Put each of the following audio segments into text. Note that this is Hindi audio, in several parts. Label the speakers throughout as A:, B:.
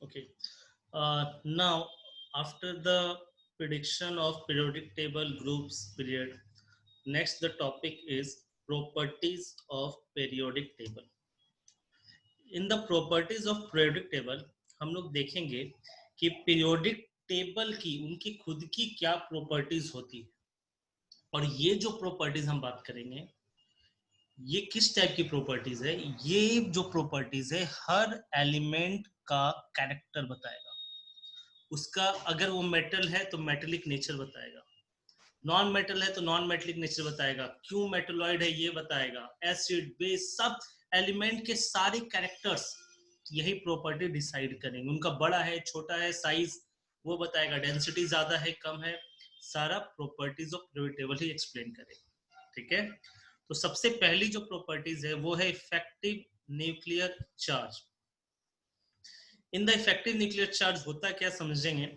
A: Okay. Now, after the prediction of periodic table groups period, next the topic is properties of periodic table. In the properties of periodic table, हम लोग देखेंगे कि periodic table की उनकी खुद की क्या प्रॉपर्टीज होती है, और ये जो प्रॉपर्टीज हम बात करेंगे ये किस टाइप की प्रॉपर्टीज है। ये जो प्रॉपर्टीज है हर एलिमेंट का कैरेक्टर बताएगा। उसका अगर वो मेटल है तो मेटेलिक नेचर बताएगा, नॉन मेटल है तो नॉन मेटेलिक नेचर बताएगा, क्यों मेटलॉइड है ये बताएगा, एसिड बेस सब एलिमेंट के सारे कैरेक्टर्स यही प्रॉपर्टी डिसाइड करेंगे। उनका बड़ा है छोटा है साइज वो बताएगा, डेंसिटी ज्यादा है कम है, सारा properties of periodic table he explain करेगा। ठीक है, तो सबसे पहली जो प्रॉपर्टीज है वो है effective nuclear charge. In the effective nuclear charge होता क्या समझेंगे।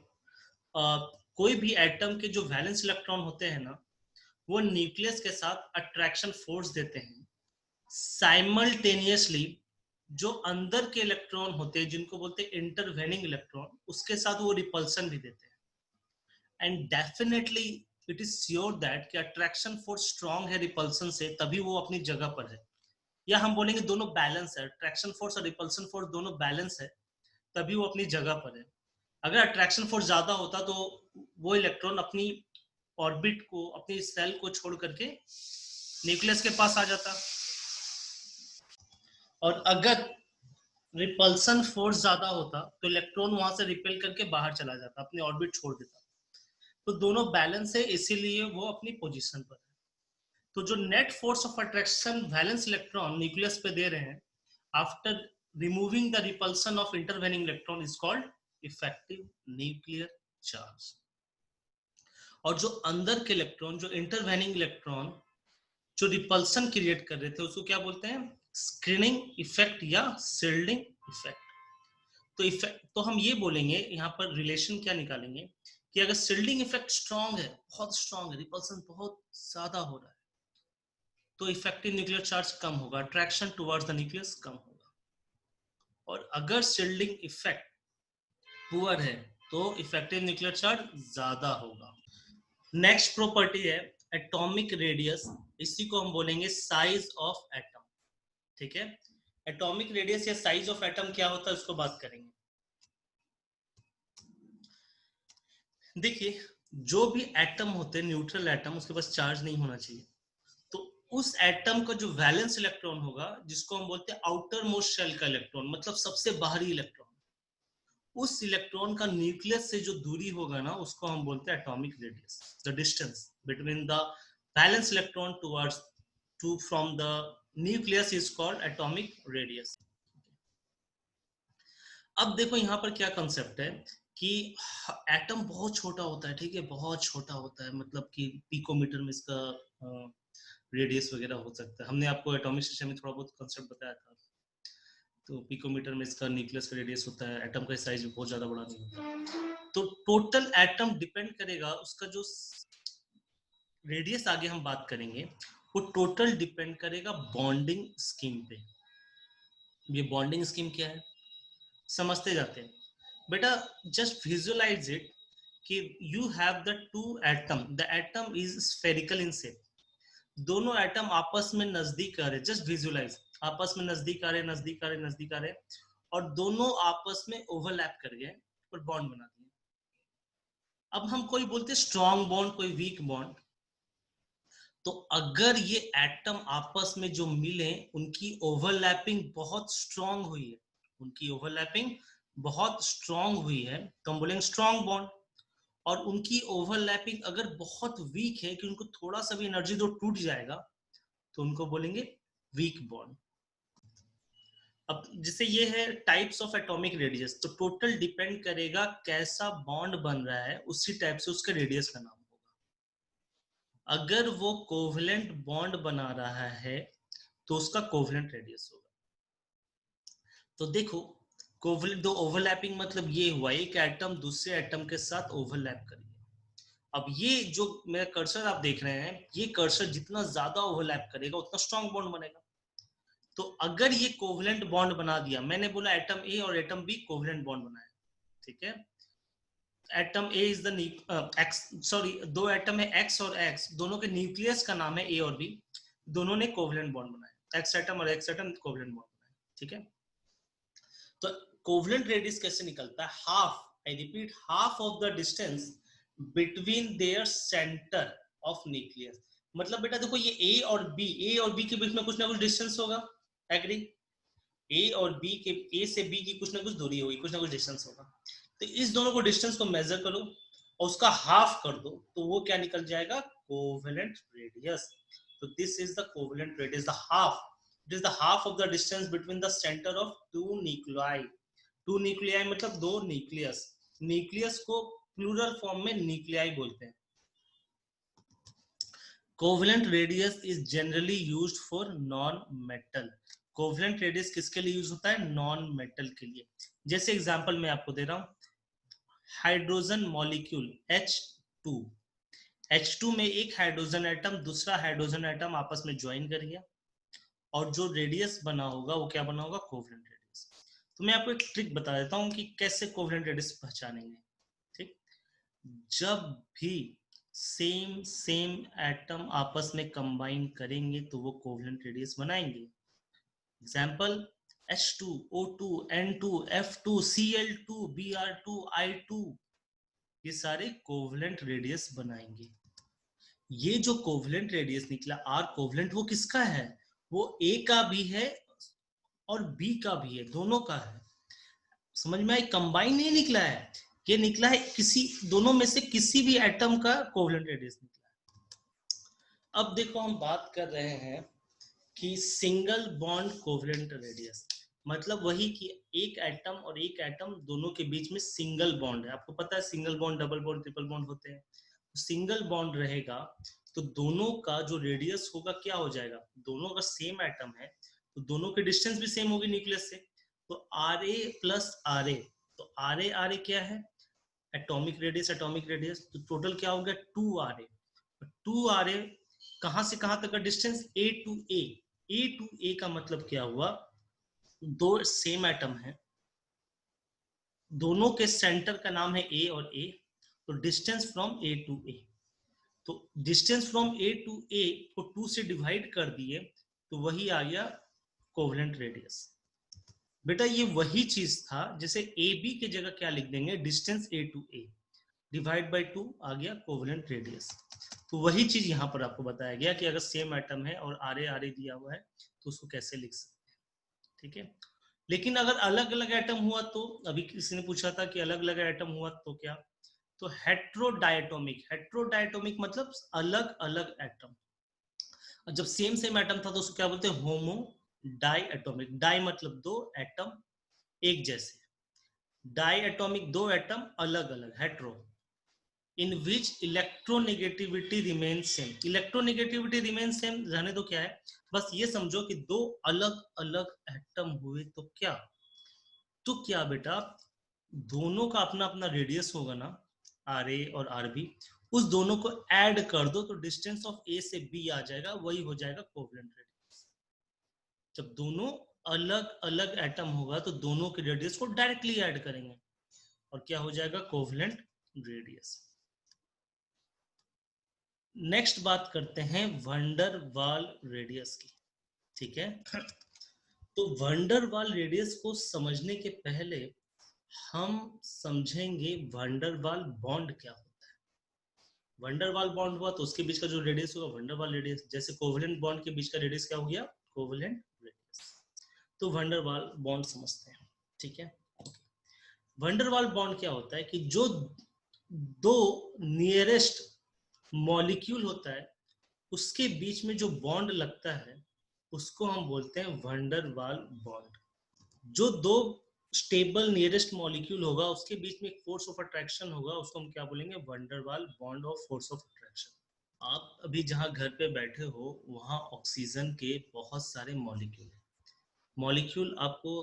A: कोई भी एटम के जो वैलेंस इलेक्ट्रॉन होते हैं ना, वो न्यूक्लियस के साथ अट्रैक्शन फोर्स देते हैं। साइमल्टेनियसली जो अंदर के इलेक्ट्रॉन होते हैं जिनको बोलते हैं इंटरवेनिंग इलेक्ट्रॉन, उसके साथ वो रिपल्सन भी देते हैं। And definitely it is sure that कि अट्रैक्शन फोर्स स्ट्रांग है रिपल्सन से, तभी वो अपनी जगह पर है। या हम बोलेंगे दोनों बैलेंस है, अट्रैक्शन फोर्स और रिपल्सन फोर्स दोनों बैलेंस है, तभी वो अपनी जगह पर है। अगर अट्रैक्शन फोर्स ज्यादा होता तो वो इलेक्ट्रॉन अपनी ऑर्बिट को, अपनी सेल को छोड़ करके न्यूक्लियस के पास आ जाता, और अगर रिपल्सन फोर्स ज्यादा होता तो इलेक्ट्रॉन वहां से रिपेल करके बाहर चला जाता, अपनी ऑर्बिट छोड़ देता। तो दोनों बैलेंस है, इसीलिए वो अपनी पोजीशन पर है। तो जो net force of attraction valence electron nucleus पे दे रहे हैं after removing the repulsion of intervening electron is called effective nuclear charge. और जो अंदर के इलेक्ट्रॉन, जो इंटरवेनिंग इलेक्ट्रॉन जो रिपल्सन क्रिएट कर रहे थे, उसको क्या बोलते हैं, स्क्रीनिंग इफेक्ट या शील्डिंग इफेक्ट। तो इफेक्ट तो हम ये बोलेंगे, यहाँ पर रिलेशन क्या निकालेंगे कि अगर शील्डिंग इफेक्ट स्ट्रांग है, बहुत स्ट्रांग है, रिपल्सन बहुत ज्यादा हो रहा है, तो इफेक्टिव न्यूक्लियर चार्ज कम होगा, अट्रैक्शन टुवर्ड्स द न्यूक्लियस कम होगा। और अगर शील्डिंग इफेक्ट पुअर है तो इफेक्टिव न्यूक्लियर चार्ज ज्यादा होगा। नेक्स्ट प्रॉपर्टी है एटॉमिक रेडियस, इसी को हम बोलेंगे साइज ऑफ एटम। ठीक है, एटॉमिक रेडियस या साइज ऑफ एटम क्या होता है उसको बात करेंगे। देखिए, जो भी एटम होते हैं न्यूट्रल एटम, उसके पास चार्ज नहीं होना चाहिए। तो उस एटम का जो वैलेंस इलेक्ट्रॉन होगा, जिसको हम बोलते हैं आउटर मोस्ट शेल का इलेक्ट्रॉन, मतलब सबसे बाहरी इलेक्ट्रॉन, उस इलेक्ट्रॉन का न्यूक्लियस से जो दूरी होगा ना, उसको हम बोलते हैं atomic radius, the distance between the valence electron towards to from the nucleus is called atomic radius. अब देखो यहाँ पर क्या कंसेप्ट है कि एटम बहुत छोटा होता है, ठीक है, बहुत छोटा होता है, मतलब कि पिकोमीटर में इसका रेडियस वगैरह हो सकता है। हमने आपको एटॉमिक सिस्टम में थोड़ा बहुत कंसेप्ट बताया था। तो पिकोमीटर में इसका न्यूक्लियस का रेडियस होता है, एटम का साइज बहुत ज्यादा बड़ा नहीं होता। तो टोटल एटम डिपेंड करेगा, उसका जो रेडियस आगे हम बात करेंगे, वो टोटल डिपेंड करेगा बॉन्डिंग स्कीम पे। ये बॉन्डिंग स्कीम क्या है समझते जाते हैं बेटा। जस्ट विजुअलाइज इट कि you have the two atom, the atom is spherical in shape, दोनों एटम आपस में नजदीक आ रहे, जस्ट विजुअलाइज, आपस में नजदीक आ रहे, नजदीक आ रहे, नजदीक आ रहे, और दोनों आपस में ओवरलैप कर गए और बॉन्ड बना दिए। अब हम कोई बोलते स्ट्रॉन्ग बॉन्ड, कोई वीक बॉन्ड। तो अगर ये एटम आपस में जो मिले, उनकी ओवरलैपिंग बहुत स्ट्रांग हुई है, उनकी ओवरलैपिंग बहुत स्ट्रांग हुई है, तो हम बोलेंगे स्ट्रांग बॉन्ड। और उनकी ओवरलैपिंग अगर बहुत वीक है कि उनको थोड़ा सा भी एनर्जी दो टूट जाएगा, तो उनको बोलेंगे वीक बॉन्ड। अब जैसे ये है टाइप्स ऑफ एटॉमिक रेडियस, तो टोटल डिपेंड करेगा कैसा बॉन्ड बन रहा है, उसी टाइप से उसके रेडियस का नाम होगा। अगर वो कोवलेंट बॉन्ड बना रहा है तो उसका कोवलेंट रेडियस होगा। तो देखो, कोवलेंट दो ओवरलैपिंग मतलब ये हुआ एक एटम दूसरे एटम के साथ ओवरलैप करेगा। अब ये जो मेरा कर्सर आप देख रहे हैं, ये कर्सर जितना ज्यादा ओवरलैप करेगा उतना स्ट्रॉन्ग बॉन्ड बनेगा। तो अगर ये कोवलेंट बॉन्ड बना दिया, मैंने बोला एटम ए और एटम बी कोवलेंट बॉन्ड बनाया, ठीक है। Atom A is the x, sorry, दो एटम है एक्स और एक्स, दोनों के न्यूक्लियस का नाम है ए और बी, दोनों ने कोवलेंट बॉन्ड बनाया, एक्स एटम और एक्स एटम कोवलेंट बॉन्ड बनाया, ठीक है। तो कोवलेंट रेडियस कैसे निकलता है? Half, I repeat, half of the distance between their centre of nucleus. मतलब बेटा देखो, ये ए और बी, ए और बी के बीच में कुछ ना कुछ डिस्टेंस होगा, एग्री? ए और बी के, ए से बी की कुछ ना कुछ दूरी होगी, कुछ ना कुछ डिस्टेंस होगा। तो इस दोनों को डिस्टेंस को मेजर करो और उसका हाफ कर दो, तो वो क्या निकल जाएगा? Covalent radius. तो this is the covalent radius, the half, it is the half of the distance between the centre of two nuclei. Two nuclei मतलब दो न्यूक्लियस, न्यूक्लियस को प्लूरल फॉर्म में न्यूक्लियाई बोलते हैं। Covalent radius is generally used for non metal. Covalent radius किसके लिए यूज होता है? नॉन मेटल के लिए। जैसे एग्जांपल मैं आपको दे रहा हूं, हाइड्रोजन मॉलिक्यूल H2, H2 में एक हाइड्रोजन एटम दूसरा हाइड्रोजन एटम आपस में ज्वाइन कर गया, और जो रेडियस बना होगा वो क्या बना होगा? Covalent radius. तो मैं आपको एक ट्रिक बता देता हूं कि कैसे कोवेलेंट रेडियस पहचानेंगे, ठीक? जब भी सेम एटम आपस में कंबाइन करेंगे तो वो कोवेलेंट रेडियस बनाएंगे। Example, H2, O2, N2, F2, Cl2, Br2, I2, ये सारे कोवेलेंट रेडियस बनाएंगे। ये जो कोवेलेंट रेडियस निकला R कोवेलेंट, वो किसका है? वो A का भी है और B का भी है, दोनों का है। समझ में आई? कंबाइन नहीं निकला है, ये निकला है किसी दोनों में से किसी भी एटम का कोवेलेंट रेडियस निकला है। अब देखो, हम बात कर रहे हैं कि सिंगल बॉन्ड कोवेलेंट रेडियस, मतलब वही कि एक एटम और एक एटम दोनों के बीच में सिंगल बॉन्ड है। आपको पता है single bond, double bond, triple bond होते हैं। सिंगल बॉन्ड रहेगा तो दोनों का जो रेडियस होगा क्या हो जाएगा? दोनों का सेम एटम है तो दोनों के डिस्टेंस भी सेम होगी न्यूक्लियस से, तो R A plus R A, तो आर ए क्या है? एटॉमिक रेडियस, एटॉमिक रेडियस, तो टोटल क्या हो गया? 2 RA। 2 RA कहां से कहां तक का distance? A to A. A to A का मतलब क्या हुआ? दो सेम एटम है, दोनों के सेंटर का नाम है ए और ए, तो डिस्टेंस फ्रॉम ए टू ए, तो डिस्टेंस फ्रॉम ए टू ए को 2 से डिवाइड कर दिए तो वही आ गया कोवेलेंट रेडियस। बेटा ये वही चीज था, जैसे ए बी की जगह क्या लिख देंगे? Distance A to A divide by 2 आ गया कोवेलेंट रेडियस। तो वही चीज यहाँ पर आपको बताया गया कि अगर सेम एटम है और आर ए दिया हुआ है तो उसको कैसे लिख सकते हैं, ठीक है। लेकिन अगर अलग अलग एटम हुआ तो, अभी किसी ने पूछा था कि अलग अलग एटम हुआ तो क्या? तो हेट्रोडायटोमिक, हेट्रोडायटोमिक मतलब अलग अलग एटम। जब सेम एटम था तो उसको क्या बोलते हैं? होमो डाई एटोमिक। डाई मतलब दो, एटम एक जैसे, डाई एटोमिक दो एटम अलग अलग, hetero. In which electronegativity remain same, electronegativity remain same रहने दो, क्या है? बस ये समझो कि दो अलग अलग एटम हुए तो क्या? तो क्या बेटा, दोनों का अपना अपना रेडियस होगा ना, आर ए और आर बी, उस दोनों को ऐड कर दो तो डिस्टेंस ऑफ ए से बी आ जाएगा, वही हो जाएगा कोवेलेंट रेडियस। जब दोनों अलग अलग एटम होगा तो दोनों के रेडियस को डायरेक्टली ऐड करेंगे और क्या हो जाएगा? Covalent radius. नेक्स्ट बात करते हैं वंडर वाल रेडियस की, ठीक है। तो वंडर वाल रेडियस को समझने के पहले हम समझेंगे वंडर वाल बॉन्ड क्या होता है। वंडर वाल बॉन्ड हुआ तो उसके बीच का जो रेडियस होगा वंडर वाल रेडियस, जैसे कोवेलेंट बॉन्ड के बीच का रेडियस क्या हो गया? Covalent radius. तो वंडर वाल बॉन्ड समझते हैं, ठीक है। वंडर वाल बॉन्ड क्या होता है कि जो दो नियरेस्ट मॉलिक्यूल होता है उसके बीच में जो बॉन्ड लगता है उसको हम बोलते हैं वंडर वाल बॉन्ड। जो दो स्टेबल नियरेस्ट मॉलिक्यूल होगा उसके बीच में एक फोर्स ऑफ अट्रैक्शन होगा, उसको हम क्या बोलेंगे? वंडर वाल बॉन्ड और फोर्स ऑफ अट्रैक्शन। आप अभी जहां घर पे बैठे हो वहां ऑक्सीजन के बहुत सारे मॉलिक्यूल है, मॉलिक्यूल आपको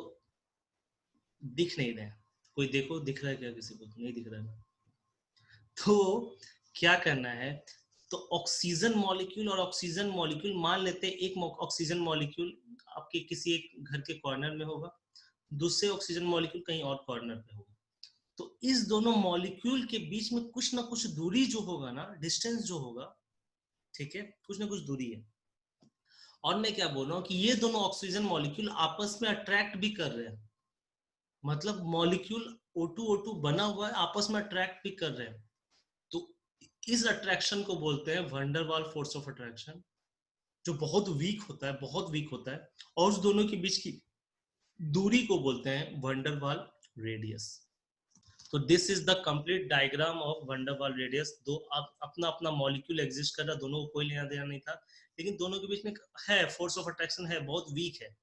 A: दिख नहीं रहे हैं। कोई देखो, दिख रहा है क्या? किसी को नहीं दिख रहा है। तो क्या करना है? तो ऑक्सीजन मॉलिक्यूल और ऑक्सीजन मॉलिक्यूल मान लेते हैं, एक ऑक्सीजन मॉलिक्यूल आपके किसी एक घर के कॉर्नर में होगा, दूसरे ऑक्सीजन मॉलिक्यूल कहीं और कॉर्नर पे होगा। तो इस दोनों मॉलिक्यूल के बीच में कुछ ना कुछ दूरी जो होगा ना, डिस्टेंस जो होगा, ठीक है, कुछ ना कुछ दूरी है। और मैं क्या बोल रहा हूँ कि ये दोनों ऑक्सीजन मॉलिक्यूल आपस में अट्रैक्ट भी कर रहे हैं, मतलब मॉलिक्यूल O2 O2 बना हुआ है, आपस में अट्रैक्ट भी कर रहे हैं। तो इस अट्रैक्शन को बोलते हैं वंडर वाल फोर्स ऑफ अट्रैक्शन, जो बहुत वीक होता है, बहुत वीक होता है। और उस दोनों के बीच की दूरी को बोलते हैं वंडर वाल रेडियस। तो this is the complete diagram of van der Waals radius. दो अपना अपना मॉलिक्यूल एग्जिस्ट कर रहा है, दोनों को कोई लेना देना नहीं था, लेकिन दोनों के बीच में है फोर्स ऑफ अट्रैक्शन, है, बहुत वीक है,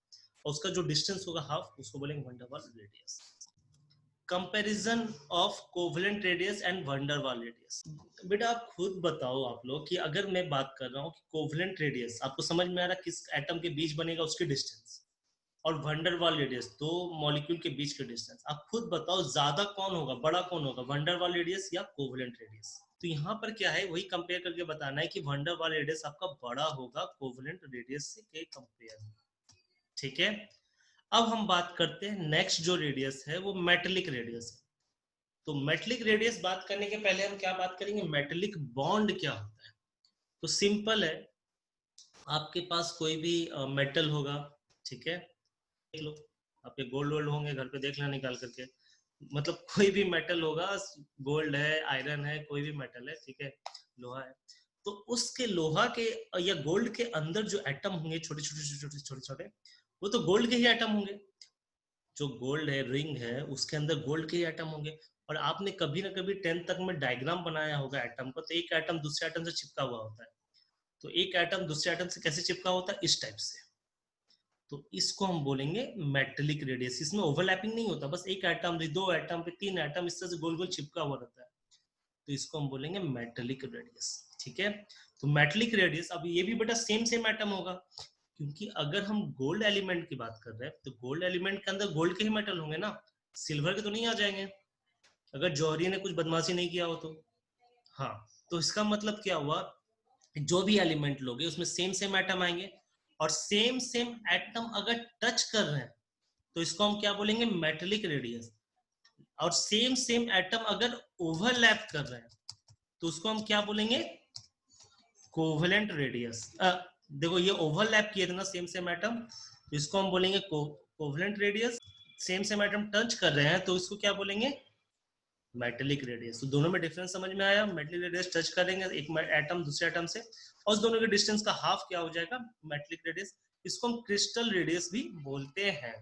A: और उसका जो डिस्टेंस होगा हाफ, उसको बोलेंगे wonder Waals radius. Comparison of covalent radius and wonder Waals radius. बेटा आप खुद बताओ, आप लोग, कि अगर मैं बात कर रहा हूँ कि कोवेलेंट रेडियस, आपको समझ में आ रहा है किस एटम के बीच बनेगा उसकी डिस्टेंस, और वंडर वाल रेडियस दो मॉलिक्यूल के बीच के डिस्टेंस, आप खुद बताओ ज्यादा कौन होगा, बड़ा कौन होगा, वंडर वाल रेडियस या कोवेलेंट रेडियस? तो यहाँ पर क्या है, वही कंपेयर करके बताना है कि वंडर वाल रेडियस आपका बड़ा होगा कोवेलेंट रेडियस से के कंपेयर में, ठीक है। अब हम बात करते हैं नेक्स्ट जो रेडियस है वो मेटेलिक रेडियस है। तो मेटेलिक रेडियस बात करने के पहले हम क्या बात करेंगे, मेटेलिक बॉन्ड क्या होता है। तो सिंपल है, आपके पास कोई भी मेटल होगा, ठीक है, देख लो, आपके गोल्ड वोल्ड होंगे घर पे, देख लेना निकाल करके, मतलब कोई भी मेटल होगा, गोल्ड है, आयरन है, कोई भी मेटल है, ठीक है, लोहा है, तो उसके लोहा के या गोल्ड के अंदर जो एटम होंगे छोटे छोटे छोटे छोटे छोटे छोटे, वो तो गोल्ड के ही एटम होंगे। जो गोल्ड है, रिंग है, उसके अंदर गोल्ड के ही एटम होंगे। और आपने कभी ना कभी 10th तक में डायग्राम बनाया होगा एटम का, तो एक एटम दूसरे एटम से चिपका हुआ होता है। तो एक एटम दूसरे एटम से कैसे चिपका होता है, इस टाइप से। तो इसको हम बोलेंगे मेटेलिक रेडियस। इसमें ओवरलैपिंग नहीं होता, बस एक एटम पे, दो एटम पे, तीन एटम इस तरह से गोल गोल चिपका हुआ रहता है, तो इसको हम बोलेंगे मेटेलिक रेडियस, ठीक है। तो मेटेलिक रेडियस, अब ये भी बेटा सेम सेम एटम होगा, क्योंकि अगर हम गोल्ड एलिमेंट की बात कर रहे हैं तो गोल्ड एलिमेंट के अंदर गोल्ड के ही मेटल होंगे ना, सिल्वर के तो नहीं आ जाएंगे, अगर जौहरी ने कुछ बदमाशी नहीं किया हो तो। हाँ, तो इसका मतलब क्या हुआ, जो भी एलिमेंट लोगे उसमें सेम सेम एटम आएंगे, और सेम सेम एटम अगर टच कर रहे हैं तो इसको हम क्या बोलेंगे, मेटेलिक रेडियस। और सेम सेम एटम अगर ओवरलैप कर रहे हैं तो उसको हम क्या बोलेंगे, कोवेलेंट रेडियस। देखो ये ओवरलैप किए थे ना सेम सेम एटम, तो इसको हम बोलेंगे covalent radius. Same same atom touch कर रहे हैं तो इसको क्या बोलेंगे, मेटेलिक रेडियस। तो दोनों में डिफरेंस समझ में आया, मेटेलिक रेडियस टच करेंगे एक एटम दूसरे एटम से, और उस दोनों के डिस्टेंस का हाफ क्या हो जाएगा, मेटेलिक रेडियस। इसको हम क्रिस्टल रेडियस भी बोलते हैं।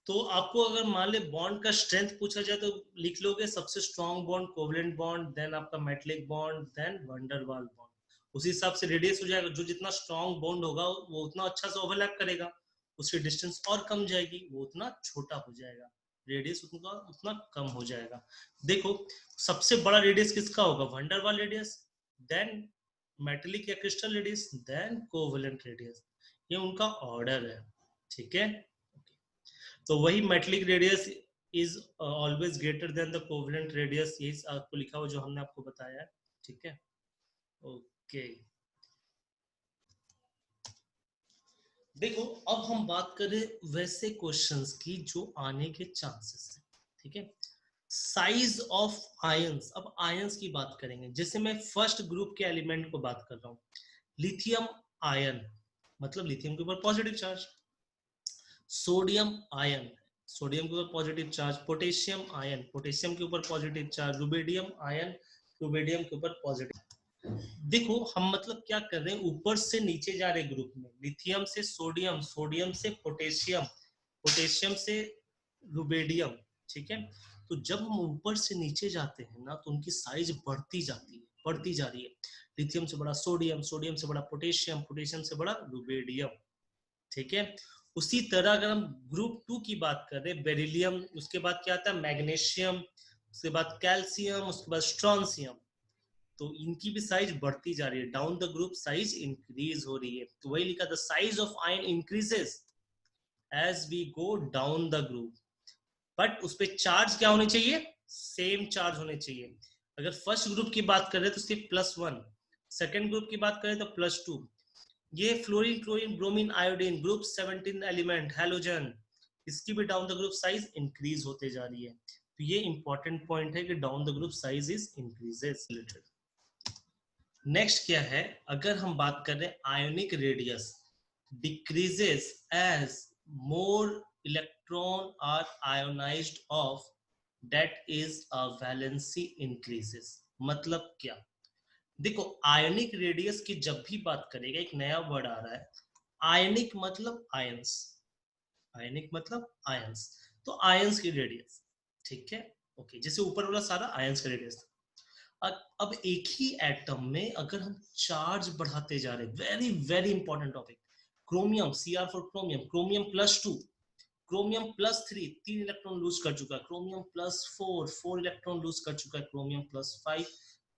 A: तो आपको अगर मान ले बॉन्ड का स्ट्रेंथ पूछा जाए तो लिख लोगे, सबसे strong bond covalent bond, then आपका metallic bond, then van der Waals bond. उसी हिसाब से रेडियस हो जाएगा, जो जितना स्ट्रॉन्ग बॉन्ड होगा वो उतना अच्छा से ओवरलैप करेगा, उसकी डिस्टेंस और कम जाएगी, वो उतना छोटा हो जाएगा, रेडियस उतना उतना कम हो जाएगा। देखो सबसे बड़ा रेडियस किसका होगा, van der Waals radius, then metallic या crystal radius, then covalent radius. ये उनका ऑर्डर है, ठीक है। तो वही metallic radius is always greater than the covalent radius, यही आपको लिखा हुआ जो हमने आपको बताया है, ठीक है, ओके। देखो अब हम बात करें वैसे क्वेश्चंस की जो आने के चांसेस है, ठीक है। साइज ऑफ आयंस, अब आयंस की बात करेंगे, जैसे मैं फर्स्ट ग्रुप के एलिमेंट को बात कर रहा हूँ, लिथियम आयन, मतलब लिथियम के ऊपर positive charge, sodium ion, sodium के ऊपर positive charge, potassium ion, potassium के ऊपर positive charge, rubidium ion, rubidium के ऊपर पॉजिटिव। देखो हम मतलब क्या कर रहे हैं, ऊपर से नीचे जा रहे ग्रुप में, लिथियम से सोडियम, सोडियम से पोटेशियम, पोटेशियम से रुबेडियम, ठीक है। तो जब हम ऊपर से नीचे जाते हैं ना तो उनकी साइज बढ़ती जाती है, बढ़ती जा रही है, लिथियम से बड़ा सोडियम, सोडियम से बड़ा पोटेशियम, पोटेशियम से बड़ा रुबेडियम, ठीक है। उसी तरह अगर हम ग्रुप 2 की बात करें, बेरिलियम, उसके बाद क्या आता है, मैग्नीशियम, उसके बाद कैल्शियम, उसके बाद स्ट्रॉन्सियम, तो इनकी भी साइज बढ़ती जा रही है, down the group size increase हो रही है। तो वही लिखा, the size of ion increases as we go down the group, but उस पर चार्ज क्या होने चाहिए, सेम चार्ज होने चाहिए। अगर फर्स्ट ग्रुप की बात करें तो सिर्फ +1, सेकेंड ग्रुप की बात करें तो +2। ये fluorine, chlorine, bromine, iodine, group 17 element, halogen, इसकी भी down the group size increase होते जा रही है। तो ये इंपॉर्टेंट पॉइंट है कि down the group size is increases related. Next क्या है, अगर हम बात कर रहे हैं ionic radius decreases as more electron are ionised off that is a valency increases. मतलब क्या, देखो आयोनिक रेडियस की जब भी बात करेगा, एक नया वर्ड आ रहा है, आयनिक मतलब आयंस, आयनिक मतलब आयंस, तो आयंस की रेडियस, ठीक है, ओके, जैसे ऊपर वाला सारा आयंस का रेडियस था। अब एक ही एटम में अगर हम चार्ज बढ़ाते जा रहे हैं, very very important topic, chromium, Cr for chromium, chromium +2, chromium +3 3 electron lose कर चुका है, क्रोमियम +4 4 इलेक्ट्रॉन लूज कर चुका है, क्रोमियम +5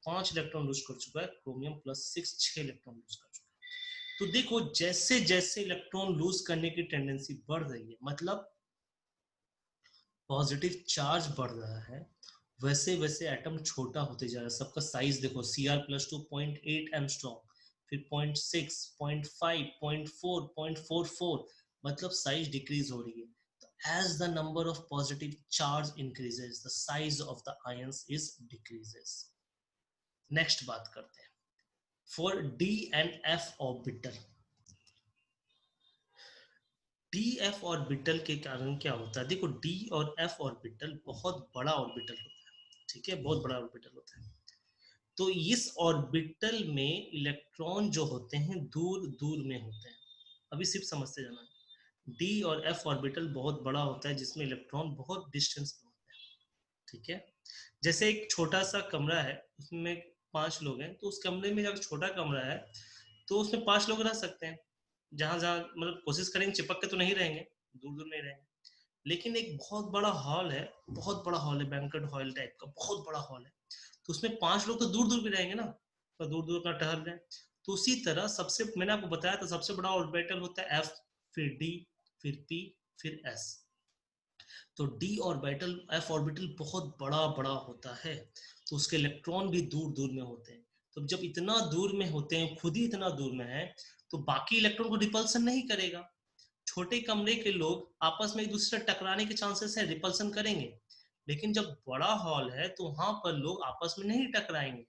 A: 5 इलेक्ट्रॉन लूज कर चुका है, क्रोमियम +6 6 इलेक्ट्रॉन लूज कर चुका है। तो देखो जैसे जैसे इलेक्ट्रॉन लूज करने की टेंडेंसी बढ़ रही है, मतलब पॉजिटिव चार्ज बढ़ रहा है, वैसे वैसे एटम छोटा होते जा रहा है। सबका साइज देखो, Cr+2 0.8 एंगस्ट्रॉम, फिर 0.6 0.5 0.4 0.44, मतलब साइज डिक्रीज हो रही है। As the number of positive charge increases, the size of the ions is decreases. Next बात करते हैं for D and F orbital. D F orbital के कारण क्या होता है, देखो डी और एफ ऑर्बिटल बहुत बड़ा ऑर्बिटल होता है, ठीक है, बहुत बड़ा ऑर्बिटल होता है। तो इस ऑर्बिटल में इलेक्ट्रॉन जो होते हैं दूर दूर में होते हैं। अभी सिर्फ समझते जाना, डी और एफ ऑर्बिटल बहुत बड़ा होता है जिसमें इलेक्ट्रॉन बहुत डिस्टेंस पे होते हैं, ठीक है। जैसे एक छोटा सा कमरा है, उसमें 5 लोग हैं, तो उस कमरे में अगर छोटा कमरा है तो उसमें 5 लोग रह सकते हैं, जहां जहां मतलब कोशिश करेंगे चिपक के तो नहीं रहेंगे, दूर दूर नहीं रहेंगे। लेकिन एक बहुत बड़ा हॉल है, बहुत बड़ा हॉल है, बैंक्वेट हॉल टाइप का बहुत बड़ा हॉल है, तो उसमें 5 लोग तो दूर दूर भी रहेंगे ना, तो दूर दूर अपना टहल रहे हैं। तो उसी तरह सबसे मैंने आपको बताया था सबसे बड़ा ऑर्बिटल होता है एफ, फिर डी, फिर पी, फिर एस। तो डी ऑर्बिटल, एफ ऑर्बिटल बहुत बड़ा बड़ा होता है, तो उसके इलेक्ट्रॉन भी दूर दूर में होते हैं। तो जब इतना दूर में होते हैं, खुद ही इतना दूर में है, तो बाकी इलेक्ट्रॉन को रिपल्सन नहीं करेगा। छोटे कमरे के लोग आपस में एक दूसरे से टकराने के चांसेस है, रिपल्सन करेंगे, लेकिन जब बड़ा हॉल है तो वहां पर लोग आपस में नहीं टकराएंगे,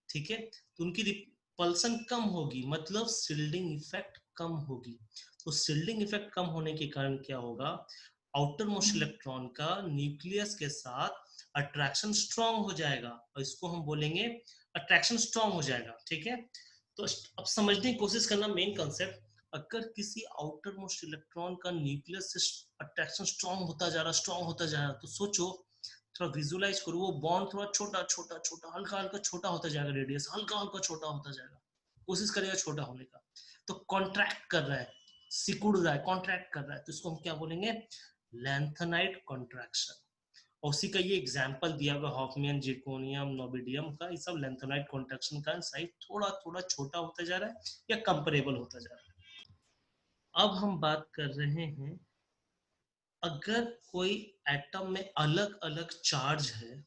A: ठीक है, तो उनकी रिपल्सन कम होगी, मतलब शिल्डिंग इफेक्ट कम होगी। तो शिल्डिंग इफेक्ट कम होने के कारण क्या होगा, आउटर मोस्ट इलेक्ट्रॉन का न्यूक्लियस के साथ अट्रैक्शन स्ट्रांग हो जाएगा, और इसको हम बोलेंगे अट्रैक्शन स्ट्रांग हो जाएगा, ठीक है। तो अब समझने की कोशिश करना मेन कंसेप्ट, अगर किसी आउटर मोस्ट इलेक्ट्रॉन का न्यूक्लियस से अट्रैक्शन स्ट्रांग होता जा रहा, स्ट्रांग होता जा रहा, तो सोचो, थोड़ा विजुअलाइज करो, वो बॉन्ड थोड़ा छोटा छोटा छोटा हल्का हल्का छोटा होता जाएगा, रेडियस हल्का हल्का छोटा होता जाएगा, कोशिश करेगा छोटा होने का, तो कॉन्ट्रैक्ट कर रहा है, सिकुड़ रहा है, कॉन्ट्रैक्ट कर रहा है, तो इसको हम क्या बोलेंगे, लैंथेनाइट कॉन्ट्रैक्शन। और उसी का ये एग्जांपल दिया हुआ हॉफमैन, जिरकोनियम, नोबिडियम का, ये सब लैंथेनाइट कॉन्ट्रैक्शन का साइज थोड़ा थोड़ा छोटा होता जा रहा है या कंपेरेबल होता जा रहा है। अब हम बात कर रहे हैं, अगर कोई एटम में अलग अलग चार्ज है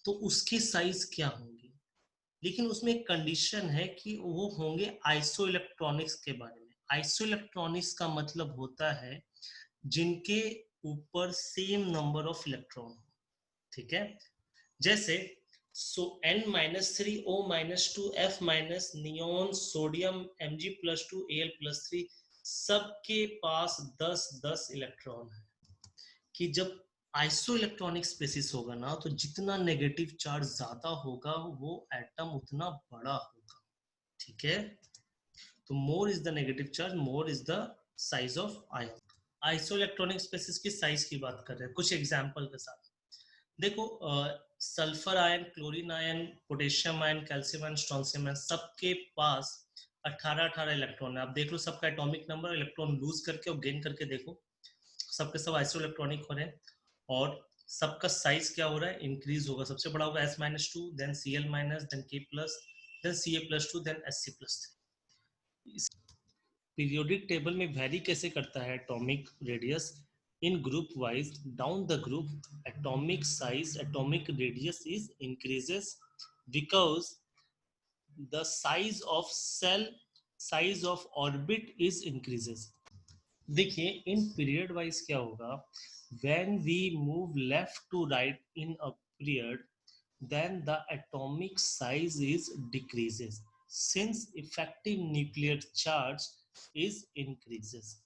A: तो उसकी साइज क्या होंगी, लेकिन उसमें एक कंडीशन है कि वो होंगे आइसो इलेक्ट्रॉनिक्स के बारे में। आइसो इलेक्ट्रॉनिक्स का मतलब होता है जिनके ऊपर सेम नंबर ऑफ इलेक्ट्रॉन हो, ठीक है। जैसे N-3O-2F- नियोन, सोडियम Mg+2Al+3, सबके पास 10-10 इलेक्ट्रॉन है। कि जब आइसो इलेक्ट्रॉनिक स्पेसिस होगा ना, तो जितना नेगेटिव चार्ज ज्यादा होगा वो एटम उतना बड़ा होगा, ठीक है। तो more is the negative charge, more is the size of ion. Isoelectronic species की साइज की बात कर रहे हैं कुछ एग्जांपल के साथ। देखो sulphur ion, chlorine ion, potassium ion, calcium ion, strontium ion, सबके पास 18-18 इलेक्ट्रॉन है। आप देख लो सबका एटॉमिक नंबर, इलेक्ट्रॉन लूज करके और गेन करके देखो, सबके सब आइसो इलेक्ट्रॉनिक हो रहे हैं, और सबका साइज क्या हो रहा है, इंक्रीज होगा। सबसे बड़ा होगा S-2, then Cl-, then K+, then Ca+2, then Sc+3। Periodic table में वैरी कैसे करता है atomic radius, in group wise down the group atomic size, atomic radius is increases because the size of shell, size of orbit is increases. देखिए इन पीरियड वाइज क्या होगा, When we move left to right in a period, then the atomic size is decreases since effective nuclear charge is increases.